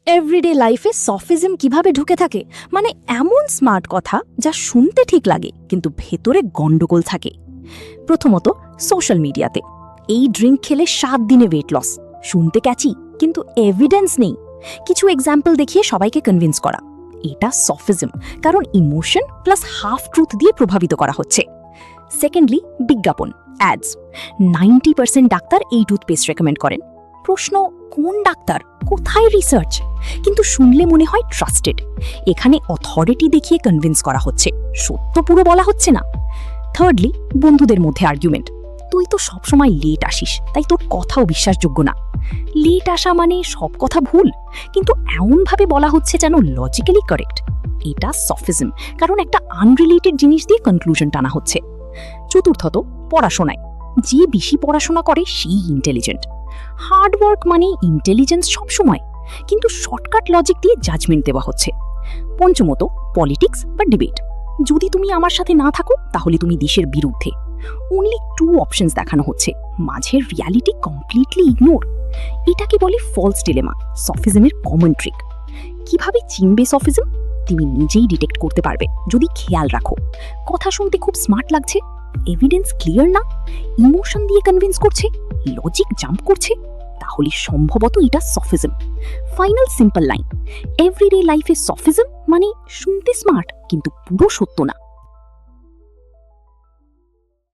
Everyday লাইফে সফিজম কিভাবে ঢুকে থাকে, মানে এমন স্মার্ট কথা যা শুনতে ঠিক লাগে কিন্তু ভেতরে গন্ডগোল থাকে। প্রথমত, সোশ্যাল মিডিয়াতে এই ড্রিঙ্ক খেলে 7 দিনে ওয়েট লস, শুনতে ক্যাচি কিন্তু এভিডেন্স নেই। কিছু এক্সাম্পল দেখিয়ে সবাইকে কনভিন্স করা, এটা সফিজম, কারণ ইমোশন প্লাস হাফ ট্রুথ দিয়ে প্রভাবিত করা হচ্ছে। সেকেন্ডলি, বিজ্ঞাপন, অ্যাডস। 90% ডাক্তার এই টুথপেস্ট রেকমেন্ড করেন। প্রশ্ন, কোন ডাক্তার, কোথায় রিসার্চ? কিন্তু শুনলে মনে হয় ট্রাস্টেড। এখানে অথরিটি দেখিয়ে কনভিন্স করা হচ্ছে, সত্য পুরো বলা হচ্ছে না। থার্ডলি, বন্ধুদের মধ্যে আর্গুমেন্ট। তুই তো সবসময় লেট আসিস, তাই তোর কথাও বিশ্বাসযোগ্য না। লেট আসা মানে সব কথা ভুল, কিন্তু এমনভাবে বলা হচ্ছে যেন লজিক্যালি কারেক্ট। এটা সফিজম, কারণ একটা আনরিলেটেড জিনিস দিয়ে কনক্লুশন টানা হচ্ছে। চতুর্থত, পড়াশোনায় যে বেশি পড়াশোনা করে সেই ইন্টেলিজেন্ট। হার্ডওয়ার্ক মানে ইন্টেলিজেন্স সবসময়, কিন্তু শর্টকাট লজিক দিয়ে জাজমেন্ট দেওয়া হচ্ছে। পঞ্চমত, পলিটিক্স বা ডিবেট। যদি তুমি আমার সাথে না থাকো তাহলে তুমি দেশের বিরুদ্ধে। অনলি 2 অপশনস দেখানো হচ্ছে, মাঝের রিয়ালিটি কমপ্লিটলি ইগনোর। এটাকে বলে ফলস ডিলেমা, সফিজমের কমন ট্রিক। কিভাবে চিনবে সফিজম? তুমি নিজেই ডিটেক্ট করতে পারবে যদি খেয়াল রাখো। কথা শুনতে খুব স্মার্ট লাগছে, এভিডেন্স ক্লিয়ার না, ইমোশন দিয়ে কনভিন্স করছে, লজিক জাম্প করছে, তাহলে সম্ভবত এটা সফিজম। ফাইনাল সিম্পল লাইন, এভরিডে লাইফে সফিজম মানে শুনতে স্মার্ট কিন্তু পুরো সত্য না।